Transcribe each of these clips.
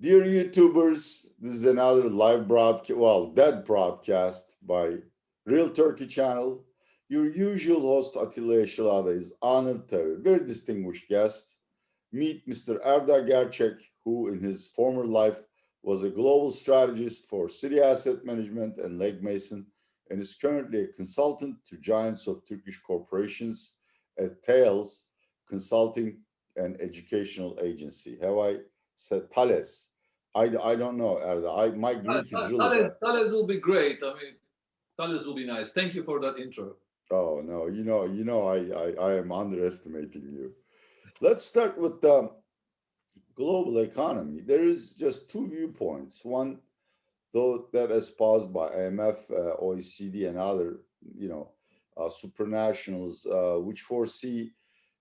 Dear YouTubers, this is another live broadcast, well, dead broadcast by Real Turkey Channel. Your usual host, Atilla Yesilada, is honored to have a very distinguished guest. Meet Mr. Erda Gercek, who in his former life was a global strategist for City Asset Management and Legg Mason, and is currently a consultant to giants of Turkish corporations at Thales Consulting and Educational Agency. Have I said Thales? I don't know, Erda. My Greek is really bad. Thales will be great. I mean, Thales will be nice. Thank you for that intro. Oh no, I am underestimating you. Let's start with the global economy. There is just two viewpoints. One, though, that espoused by IMF, OECD, and other, supranationals, which foresee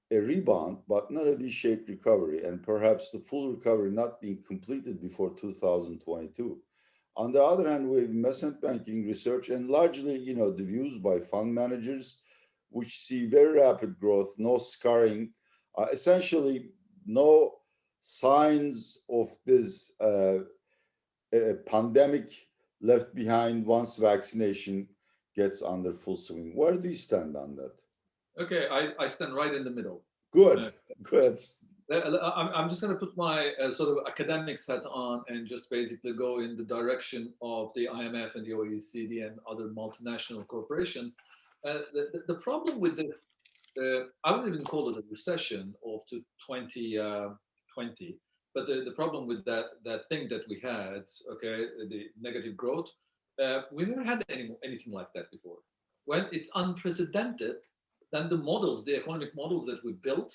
a rebound, but not a V-shaped recovery, and perhaps the full recovery not being completed before 2022. On the other hand, we have investment banking research and largely, the views by fund managers, which see very rapid growth, no scarring, essentially no signs of this pandemic left behind once vaccination gets under full swing. Where do you stand on that? Okay, I stand right in the middle. Good, Uh, good. I'm just going to put my sort of academic hat on and just basically go in the direction of the IMF and the OECD and other multinational corporations. The problem with this, I wouldn't even call it a recession of 2020, but the problem with that thing that we had, okay, the negative growth, we never had anything like that before. When it's unprecedented, then the economic models that we built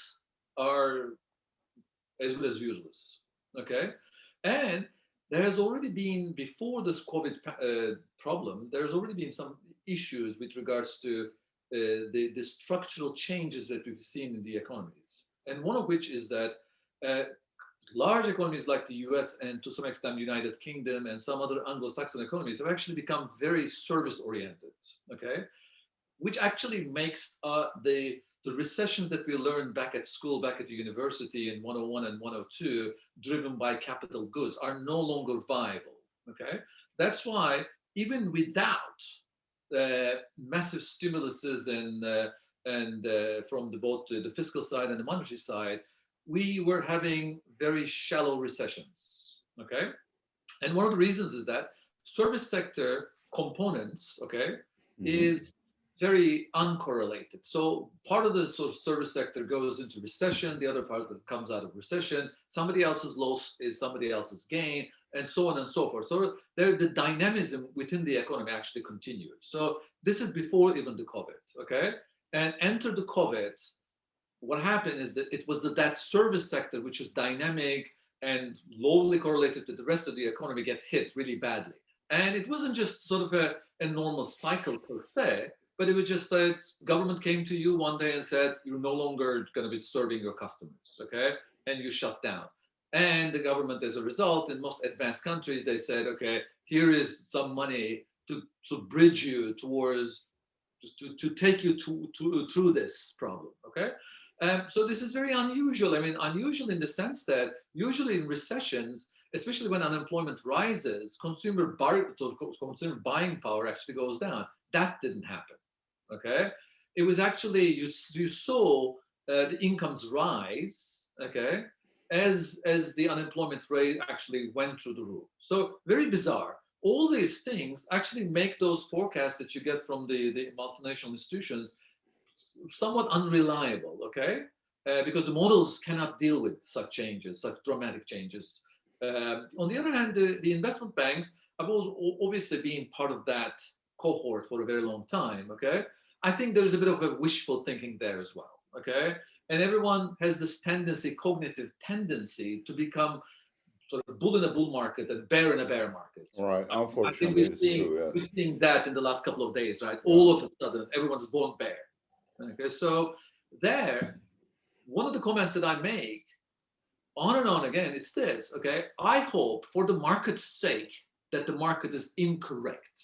are as good as useless. Okay, and there has already been before this COVID problem. There's already been some issues with regards to the structural changes that we've seen in the economies, and one of which is that uh, large economies like the US and to some extent United Kingdom and some other Anglo-Saxon economies have actually become very service oriented. Okay, which actually makes the recessions that we learned back at school, back at the university in 101 and 102, driven by capital goods, are no longer viable. Okay, that's why even without massive stimuluses and from both the fiscal side and the monetary side, we were having very shallow recessions. Okay, and one of the reasons is that service sector components, okay, Mhm. is very uncorrelated. So part of the sort of service sector goes into recession, the other part that comes out of recession, somebody else's loss is somebody else's gain, and so on and so forth. So there, the dynamism within the economy actually continued. So this is before even the COVID, okay? And enter the COVID, what happened is that it was that service sector, which is dynamic and lowly correlated to the rest of the economy, get hit really badly. And it wasn't just sort of a normal cycle per se, but it was just that government came to you one day and said, you're no longer going to be serving your customers, okay? And you shut down. And the government, as a result, in most advanced countries, they said, okay, here is some money to bridge you towards, to take you through this problem, okay? So this is very unusual. I mean, unusual in the sense that usually in recessions, especially when unemployment rises, consumer buying power actually goes down. That didn't happen. Okay, it was actually you saw the incomes rise. Okay, as the unemployment rate actually went through the roof. So very bizarre. All these things actually make those forecasts that you get from the multinational institutions somewhat unreliable, okay? Because the models cannot deal with such changes, such dramatic changes. On the other hand, the investment banks have obviously been part of that cohort for a very long time, okay? I think there's a bit of a wishful thinking there as well, okay? And everyone has this tendency, cognitive tendency, to become sort of bull in a bull market and bear in a bear market. Right. I think Unfortunately, it's true. we're Yeah. seeing that in the last couple of days, right? Yeah. All of a sudden, everyone's born bear. Okay, so there, one of the comments that I make on and on again, it's this, okay? I hope for the market's sake that the market is incorrect.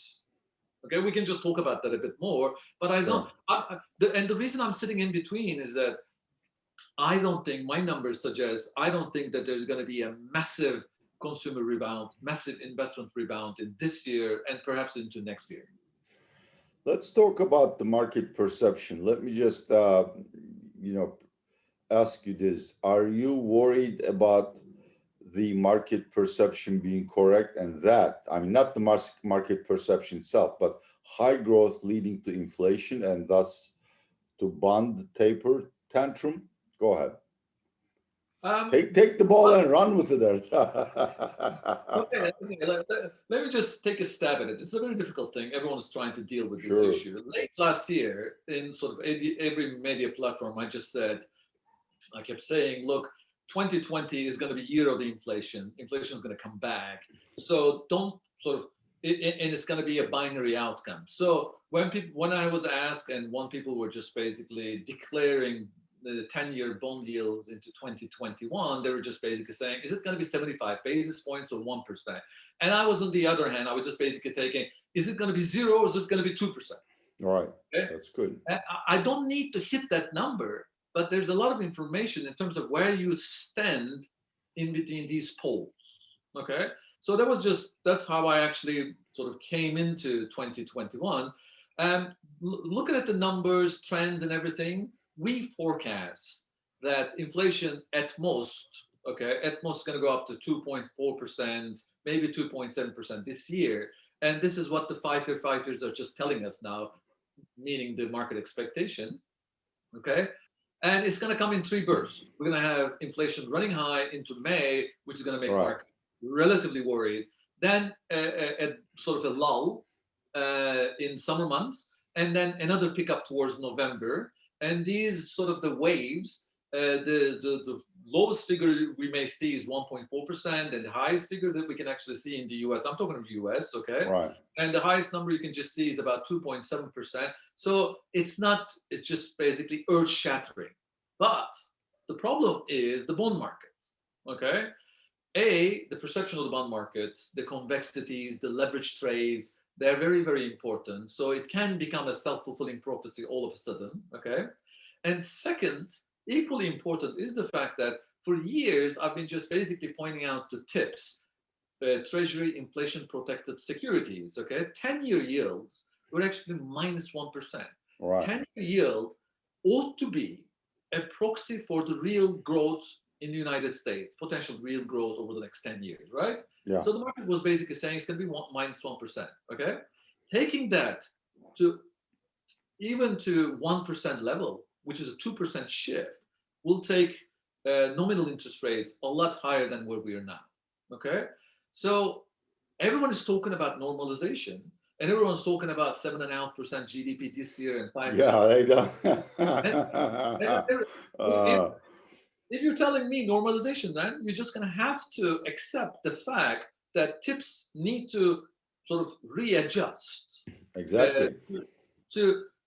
Okay, we can just talk about that a bit more, but I don't, Sure. and the reason I'm sitting in between is that I don't think my numbers suggest, I don't think that there's going to be a massive consumer rebound, massive investment rebound in this year and perhaps into next year. Let's talk about the market perception. Let me just, ask you this. Are you worried about the market perception being correct, and that, I mean, not the market perception itself, but high growth leading to inflation and thus to bond taper tantrum? Go ahead. Take the ball and run with it. Okay, let me just take a stab at it. It's a very difficult thing. Everyone's trying to deal with this Sure. issue. Late last year, in sort of every media platform, I kept saying, look, 2020 is going to be year of the inflation. Inflation is going to come back. So don't sort of, and it's going to be a binary outcome. So when I was asked, and when people were just basically declaring the 10-year bond yields into 2021, they were just basically saying, is it going to be 75 basis points or 1%? And I was on the other hand, I was just basically taking, is it going to be 0 or is it going to be 2%? All right, okay? That's good. I don't need to hit that number, but there's a lot of information in terms of where you stand in between these poles, okay? So that's how I actually sort of came into 2021. Looking at the numbers, trends and everything, we forecast that inflation at most is going to go up to 2.4%, maybe 2.7% this year. And this is what the 5 years are just telling us now, meaning the market expectation, okay? And it's going to come in 3 bursts. We're going to have inflation running high into May, which is going to make Right. market relatively worried. Then a sort of a lull in summer months, and then another pickup towards November. And these sort of the waves, the lowest figure we may see is 1.4%, and the highest figure that we can actually see in the US, I'm talking of the US, okay? Right. And the highest number you can just see is about 2.7%. So it's just basically earth shattering. But the problem is the bond markets, okay? The perception of the bond markets, the convexities, the leverage trades, they're very, very important. So it can become a self-fulfilling prophecy all of a sudden, okay? And second, equally important is the fact that for years, I've been just basically pointing out the tips, Treasury inflation protected securities, okay? 10-year yields were actually minus 1%. Right. 10-year yield ought to be a proxy for the real growth in the United States, potential real growth over the next 10 years, right? Yeah. So the market was basically saying it's going to be minus 1%, okay? Taking that to even to 1% level, which is a 2% shift, will take nominal interest rates a lot higher than where we are now, okay? So everyone is talking about normalization, and everyone's talking about 7.5% GDP this year and 5%. Yeah, they don't. If you're telling me normalization, then you're just going to have to accept the fact that tips need to sort of readjust. Exactly.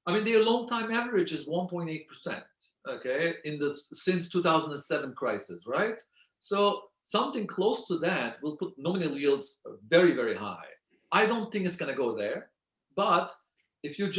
I mean, their long-time average is 1.8%. Okay, since 2007 crisis, right? So something close to that will put nominal yields very, very high. I don't think it's going to go there, but if you're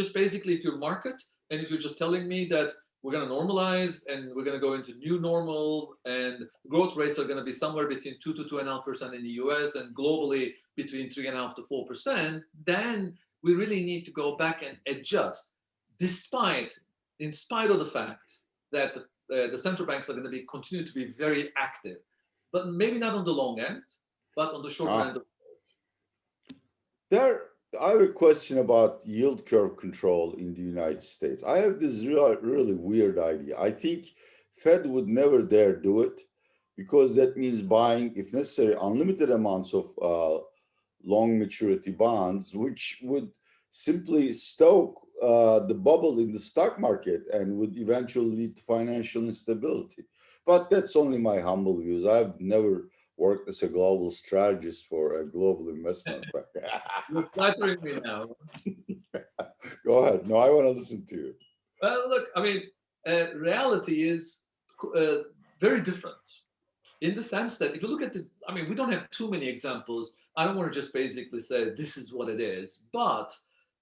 market, and if you're just telling me that we're going to normalize and we're going to go into new normal and growth rates are going to be somewhere between 2 to 2.5% in the US and globally between 3.5 to 4%, then we really need to go back and adjust, in spite of the fact that the central banks are going to continue to be very active, but maybe not on the long end, but on the short end. I have a question about yield curve control in the United States. I have this really weird idea. I think Fed would never dare do it because that means buying, if necessary, unlimited amounts of long maturity bonds, which would simply stoke the bubble in the stock market and would eventually lead to financial instability. But that's only my humble views. I've never worked as a global strategist for a global investment bank. You're flattering me now. Go ahead. No, I want to listen to you. Well, look, I mean, reality is very different in the sense that if you look at we don't have too many examples. I don't want to just basically say this is what it is, but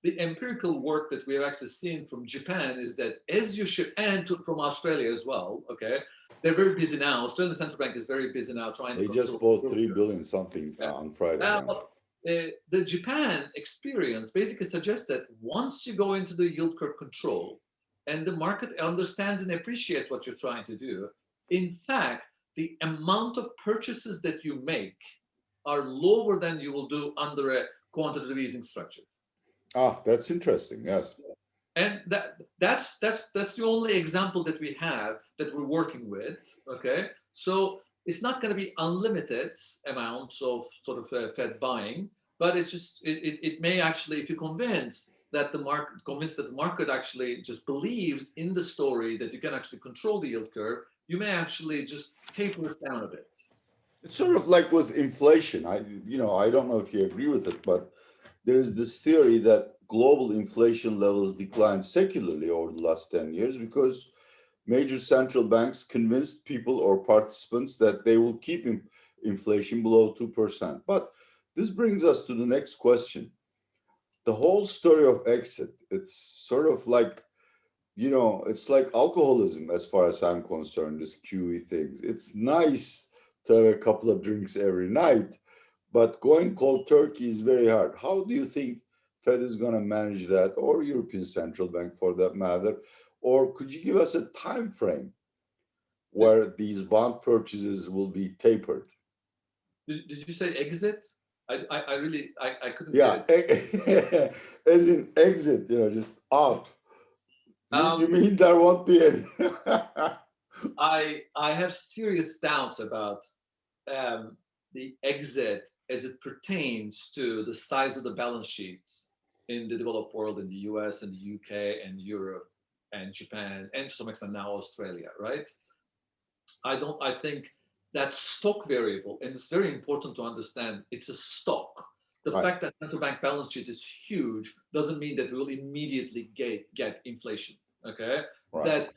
the empirical work that we have actually seen from Japan is that as you should, and from Australia as well, okay, they're very busy now. Australian Central Bank is very busy now trying to They just control. bought 3 billion something Yeah. on Friday. Now, the Japan experience basically suggests that once you go into the yield curve control and the market understands and appreciates what you're trying to do, in fact, the amount of purchases that you make are lower than you will do under a quantitative easing structure. That's interesting. Yes. And that's the only example that we have that we're working with. Okay, so it's not going to be unlimited amounts of sort of Fed buying, but it's just it may actually, if you convince that the market actually just believes in the story that you can actually control the yield curve, you may actually just taper it down a bit. It's sort of like with inflation. I don't know if you agree with it, but there is this theory that global inflation levels declined secularly over the last 10 years because major central banks convinced people or participants that they will keep inflation below 2%. But this brings us to the next question. The whole story of exit, it's sort of like, it's like alcoholism as far as I'm concerned, this QE things. It's nice to have a couple of drinks every night, but going cold turkey is very hard. How do you think Fed is going to manage that, or European Central Bank for that matter? Or could you give us a time frame where these bond purchases will be tapered? Did you say exit? I really couldn't Yeah, get it. as in exit, just out. You Um, mean there won't be any? I have serious doubts about the exit as it pertains to the size of the balance sheets in the developed world, in the US and the UK and Europe and Japan and to some extent now Australia, right? I think that stock variable, and it's very important to understand, it's a stock. The Right, fact that central bank balance sheet is huge doesn't mean that we will immediately get inflation. Okay, right.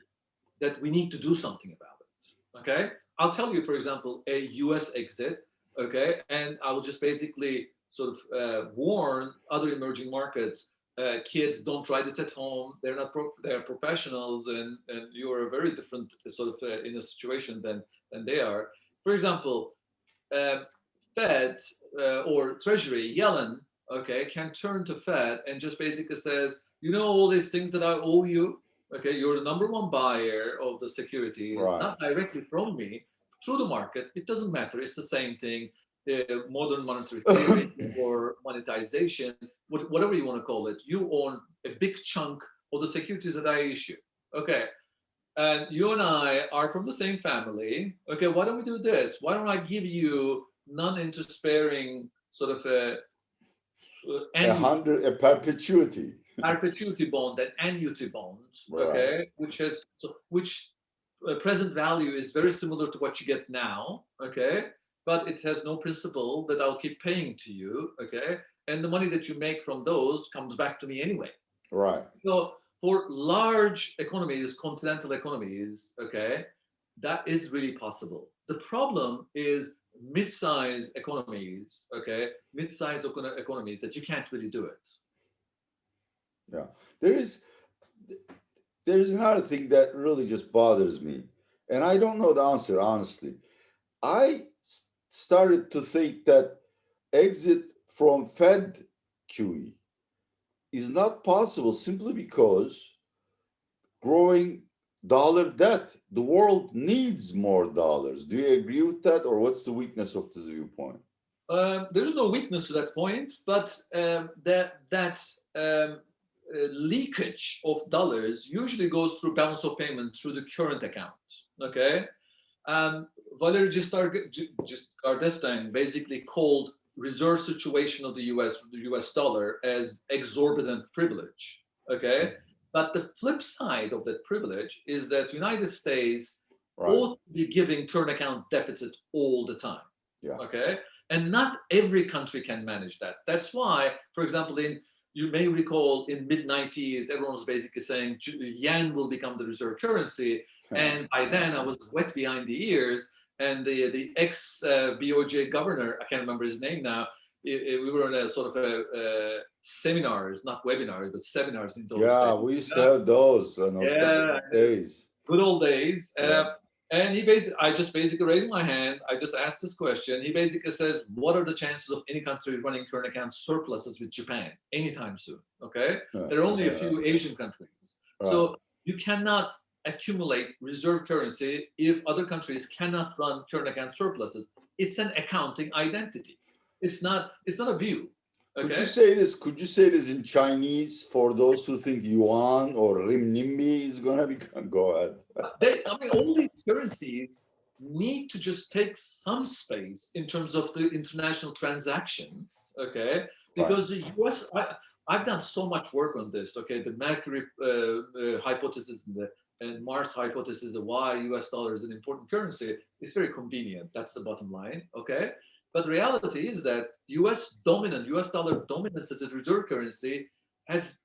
that we need to do something about it. Okay, I'll tell you, for example, a U.S. exit. Okay, and I will just basically sort of warn other emerging markets. Kids, don't try this at home. They're not they're professionals, and you are a very different sort of in a situation than they are. For example, uh, Fed or Treasury, Yellen, okay, can turn to Fed and just basically says, all these things that I owe you. Okay, you're the number one buyer of the securities, Right. not directly from me, through the market. It doesn't matter. It's the same thing. Modern monetary theory or monetization, whatever you want to call it. You own a big chunk of the securities that I issue. Okay, and you and I are from the same family. Okay, why don't we do this? Why don't I give you non-interest bearing sort of a annuity, A perpetuity. perpetuity bond and annuity bond, Right, okay, which present value is very similar to what you get now, okay, but it has no principal that I'll keep paying to you, okay, and the money that you make from those comes back to me anyway. right. So for large economies, continental economies, okay, that is really possible. The problem is mid-size economies, okay, mid-size economies that you can't really do it. Yeah. There is there's another thing that really just bothers me, and I don't know the answer honestly. I started to think that exit from Fed QE is not possible simply because growing dollar debt. The world needs more dollars. Do you agree with that, or what's the weakness of this viewpoint? There's no weakness to that point, but that leakage of dollars usually goes through balance of payment through the current account. Okay, Valery Giscard basically called reserve situation of the U.S. dollar as exorbitant privilege. Okay, but the flip side of that privilege is that the United States Right. ought to be giving current account deficits all the time. Yeah. Okay, and not every country can manage that. That's why, for example, you may recall in mid 90s, everyone was basically saying yen will become the reserve currency. And by then I was wet behind the ears. And the ex BOJ governor, I can't remember his name now, we were in a sort of seminars, not webinars, but seminars in those Yeah, days. we used to have those Yeah, nostalgic days. good old days. Yeah. And he basically, I just basically raised my hand. I just asked this question. He basically says, what are the chances of any country running current account surpluses with Japan anytime soon? Okay. There are only a few Asian countries. So you cannot accumulate reserve currency if other countries cannot run current account surpluses. It's an accounting identity. It's not a view. Okay? Could you say this? Could you say this in Chinese for those who think yuan or renminbi is going to become? Go ahead. All these currencies need to just take some space in terms of the international transactions, okay? Because the US, I've done so much work on this, okay? The Mercury hypothesis and Mars hypothesis of why US dollar is an important currency is very convenient. That's the bottom line, okay? But the reality is that US dollar dominance as a reserve currency has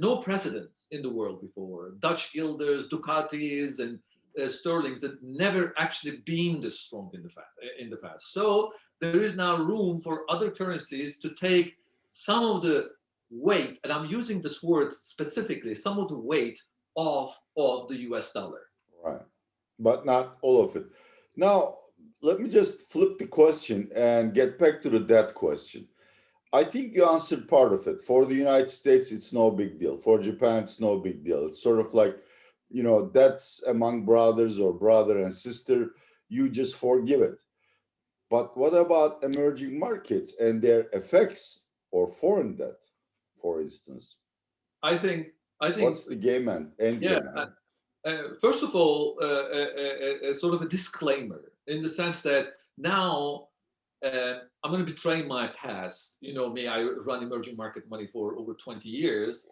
no precedence in the world before. Dutch guilders, Ducatis, and sterlings that never actually been this strong in the past. So there is now room for other currencies to take some of the weight, and I'm using this word specifically, some of the weight of the US dollar. Right, but not all of it. Now, let me just flip the question and get back to the debt question. I think you answered part of it. For the United States, it's no big deal. For Japan, it's no big deal. It's sort of like, debts among brothers or brother and sister, you just forgive it. But what about emerging markets and their effects or foreign debt, for instance? I think. What's the game end game? First of all, sort of a disclaimer in the sense that now I'm going to betray my past. You know me, I run emerging market money for over 20 years.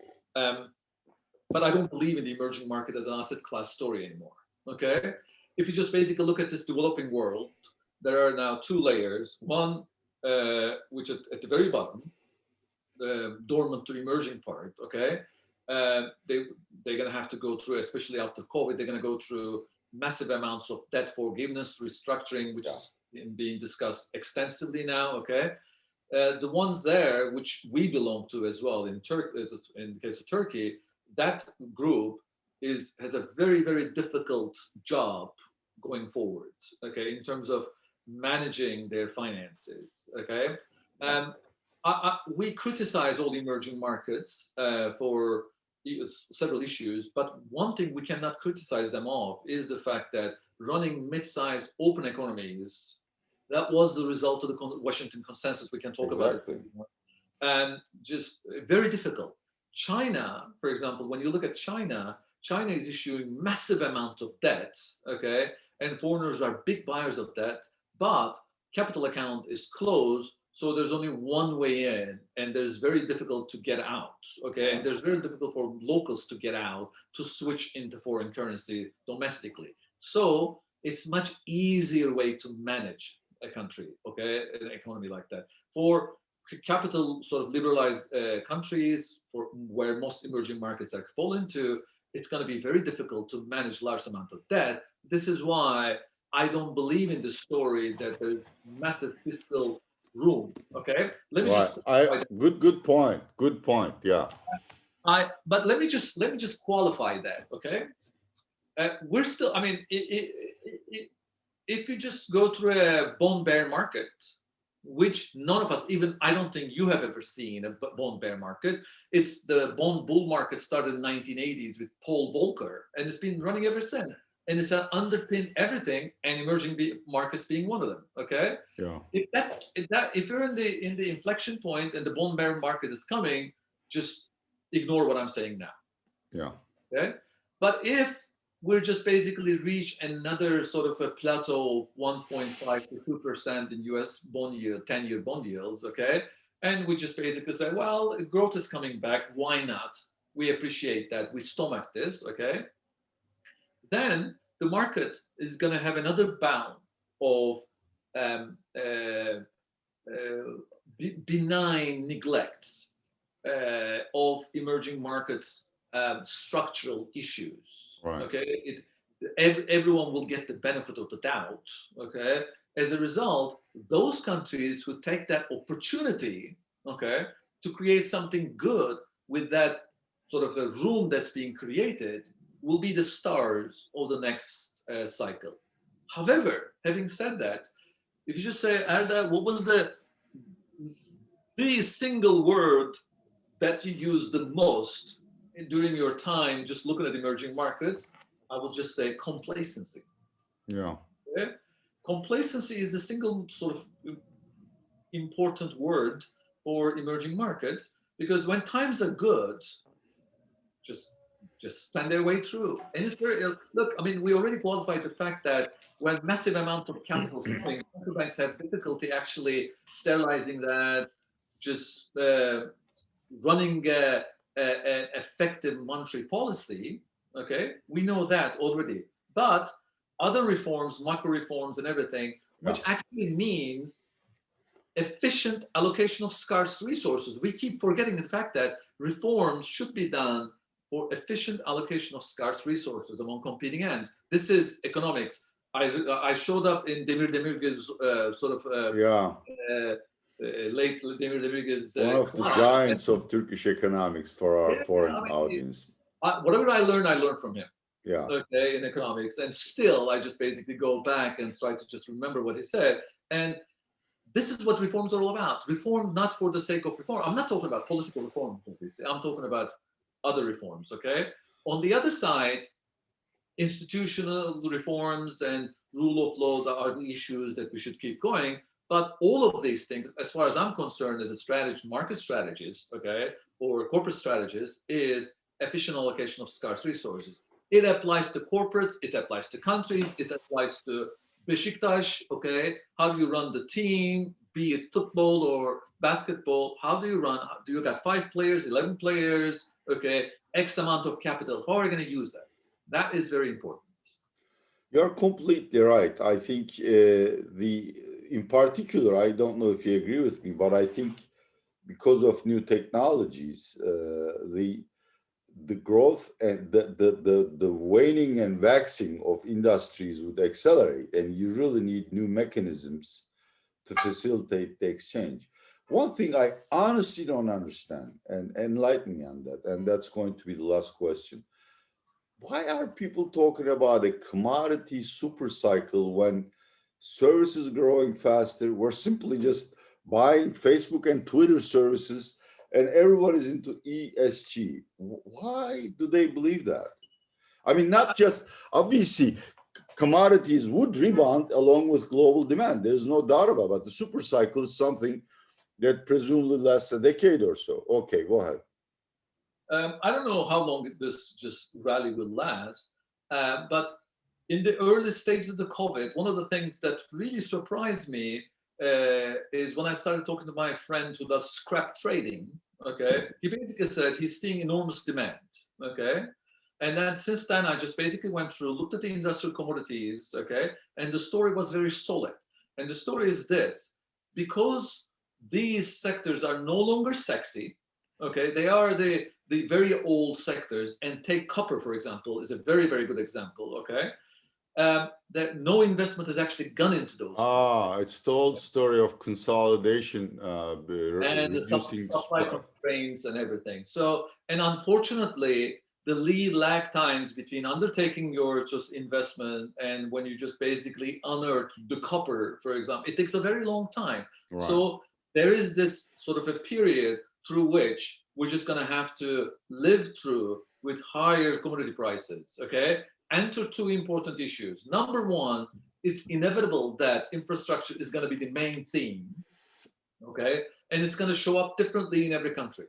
But I don't believe in the emerging market as an asset class story anymore. Okay? If you just basically look at this developing world, there are now two layers. One, which at the very bottom, the dormant to emerging part, okay? They're going to have to go through, especially after COVID, they're going to go through massive amounts of debt forgiveness, restructuring, which is being discussed extensively now, okay? The ones there, which we belong to as well in the case of Turkey, that group has a very, very difficult job going forward, okay, in terms of managing their finances, okay? We criticize all the emerging markets for several issues, but one thing we cannot criticize them of is the fact that running mid-sized open economies, that was the result of the Washington consensus. We can talk about it. And just very difficult. China, for example, when you look at China is issuing massive amounts of debt, okay? And foreigners are big buyers of debt, but capital account is closed, so there's only one way in, and there's very difficult to get out, okay? And there's very difficult for locals to get out, to switch into foreign currency domestically. So it's much easier way to manage a country, okay? An economy like that. For capital sort of liberalized countries, for where most emerging markets are fall into, it's going to be very difficult to manage large amount of debt. This is why I don't believe in the story that there's massive fiscal room. Okay, let me just good point. Yeah. But let me just qualify that. Okay, we're still. I mean, if you just go through a bond bear market, which none of us, even I don't think you have ever seen a bond bear market. It's the bond bull market started in the 1980s with Paul Volcker, and it's been running ever since. And it's underpinned everything, and emerging markets being one of them. Okay. Yeah. If you're in the inflection point and the bond bear market is coming, just ignore what I'm saying now. Yeah. Okay. But if we're just basically reach another sort of a plateau of 1.5 to 2% in US bond yield, 10-year bond yields, okay? And we just basically say, well, growth is coming back, why not? We appreciate that, we stomach this, okay? Then the market is gonna have another bound of benign neglects of emerging markets structural issues. Right. Okay, everyone will get the benefit of the doubt. Okay, as a result, those countries who take that opportunity, okay, to create something good with that sort of a room that's being created, will be the stars of the next cycle. However, having said that, if you just say, Erda, what was the single word that you use the most during your time just looking at emerging markets, I will just say complacency. Yeah. Okay? Complacency is the single sort of important word for emerging markets because when times are good, just spend their way through. And it's very look. I mean, we already qualified the fact that when massive amount of capital is coming, central banks have difficulty actually sterilizing that, just running an effective monetary policy. Okay, we know that already. But other reforms, macro reforms, and everything, Yeah. which actually means efficient allocation of scarce resources. We keep forgetting the fact that reforms should be done for efficient allocation of scarce resources among competing ends. This is economics. I showed up in Demir Demirgiz's Yeah. late Demir Demirgiz's One of the class. giants of Turkish economics for our Yeah, foreign I mean, audience. whatever I learned from him. Yeah. Okay, in economics, and still I just basically go back and try to just remember what he said. And this is what reforms are all about. Reform not for the sake of reform. I'm not talking about political reform, obviously. I'm talking about other reforms, okay? On the other side, institutional reforms and rule of law are the issues that we should keep going. But all of these things, as far as I'm concerned, as a market strategist, okay, or corporate strategist, is efficient allocation of scarce resources. It applies to corporates, it applies to countries, it applies to Beşiktaş, okay? How do you run the team, be it football or basketball? How do you run? Do you got 5 players, 11 players, okay? X amount of capital. How are you going to use that? That is very important. You're completely right. I think in particular, I don't know if you agree with me, but I think because of new technologies, the growth and the waning and waxing of industries would accelerate, and you really need new mechanisms to facilitate the exchange. One thing I honestly don't understand, and enlighten me on that, and that's going to be the last question. Why are people talking about a commodity super cycle when services growing faster? We're simply just buying Facebook and Twitter services, and everyone is into ESG. Why do they believe that? I mean, not just obviously commodities would rebound along with global demand. There's no doubt about it. But the super cycle is something that presumably lasts a decade or so. Okay, go ahead. I don't know how long this just rally will last, but in the early stages of the COVID, one of the things that really surprised me is when I started talking to my friend who does scrap trading. Okay, he basically said he's seeing enormous demand. Okay, and then since then I just basically went through, looked at the industrial commodities. Okay, and the story was very solid. And the story is this: because these sectors are no longer sexy. Okay, they are the very old sectors, and take copper, for example, is a very, very good example, okay? That no investment has actually gone into those. It's the old story of consolidation, And the reducing supply constraints and everything. So, and unfortunately, the lead lag times between undertaking your just investment and when you just basically unearth the copper, for example, it takes a very long time. Right. So there is this sort of a period through which we're just going to have to live through with higher commodity prices, okay? Enter 2 important issues. Number 1, it's inevitable that infrastructure is going to be the main theme, okay? And it's going to show up differently in every country,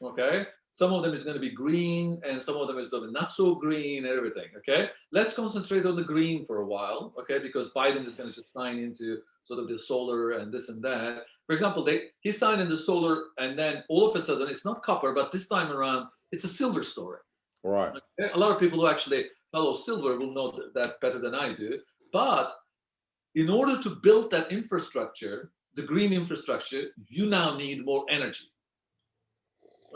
okay? Some of them is going to be green, and some of them is not so green and everything, okay? Let's concentrate on the green for a while, okay? Because Biden is going to just sign into sort of the solar and this and that. For example, he signed in the solar, and then all of a sudden, it's not copper, but this time around, it's a silver story. Right. Okay? A lot of people who actually follow silver will know that better than I do. But in order to build that infrastructure, the green infrastructure, you now need more energy.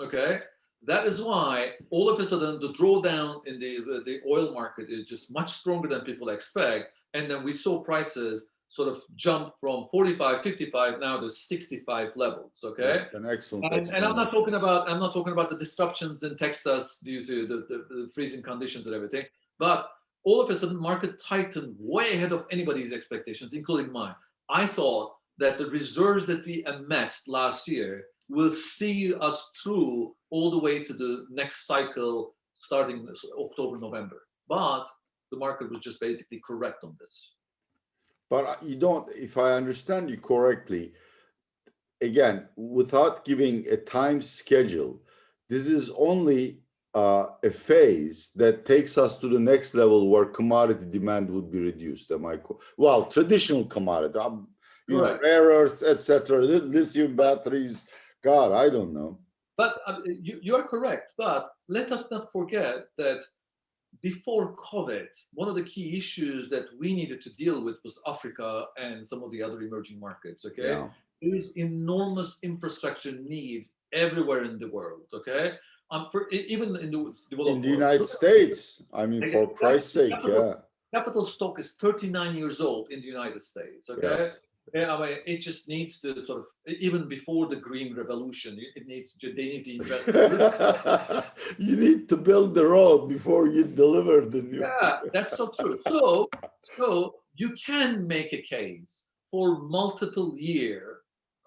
Okay? That is why all of a sudden the drawdown in the oil market is just much stronger than people expect. And then we saw prices sort of jumped from 45, 55 now to 65 levels. Okay, That's an excellent and I'm not explanation. talking about the disruptions in Texas due to the freezing conditions and everything, but all of a sudden market tightened way ahead of anybody's expectations, including mine. I thought that the reserves that we amassed last year will see us through all the way to the next cycle starting this October, November. But the market was just basically correct on this. But you don't, if I understand you correctly, again, without giving a time schedule, this is only a phase that takes us to the next level where commodity demand would be reduced. Well, traditional commodity, rare earths, etc., lithium batteries. God, I don't know. But you are correct. But let us not forget that before COVID, one of the key issues that we needed to deal with was Africa and some of the other emerging markets. Okay, Yeah. there is enormous infrastructure needs everywhere in the world. Okay, even in the developed In the world. United States, I mean, for Christ's sake, Capital stock is 39 years old in the United States. Okay. Yes. Yeah, I mean, it just needs to sort of, even before the green revolution, they need to invest. You need to build the road before you deliver the new. Yeah, that's so true. So you can make a case for multiple year,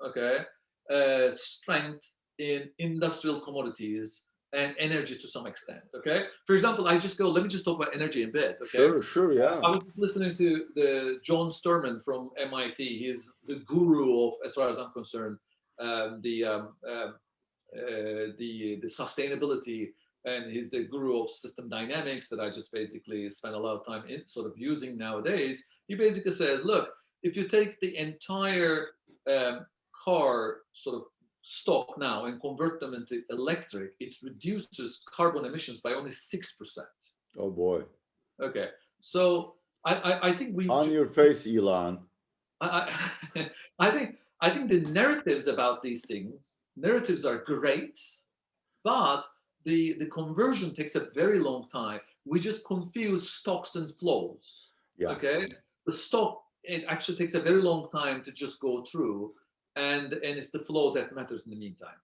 okay, strength in industrial commodities and energy to some extent. Okay, for example, let me just talk about energy a bit. Okay, Sure, yeah. I was listening to the John Sturman from MIT. He's the guru of, as far as I'm concerned, the sustainability, and he's the guru of system dynamics that I just basically spend a lot of time in sort of using nowadays. He basically says, look, if you take the entire car sort of stock now and convert them into electric, it reduces carbon emissions by only 6%. Oh boy. Okay, so I think we on your face, Elon. I think the narratives about these narratives are great, but the conversion takes a very long time. We just confuse stocks and flows. Yeah. Okay, the stock, it actually takes a very long time to just go through, and it's the flow that matters in the meantime.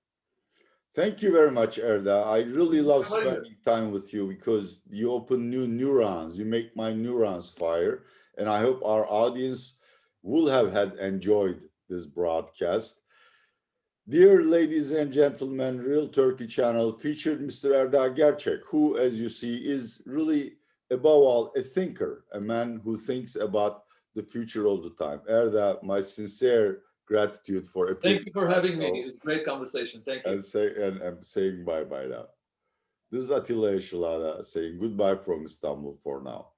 Thank you very much, Erda. I really love spending time with you because you open new neurons. You make my neurons fire. And I hope our audience will have enjoyed this broadcast. Dear ladies and gentlemen, Real Turkey Channel featured Mr. Erda Gercek, who, as you see, is really, above all, a thinker, a man who thinks about the future all the time. Erda, my sincere gratitude for appearing. Thank you for having me. It was a great conversation. Thank you. And I'm saying bye-bye now. This is Atilla Yesilada saying goodbye from Istanbul for now.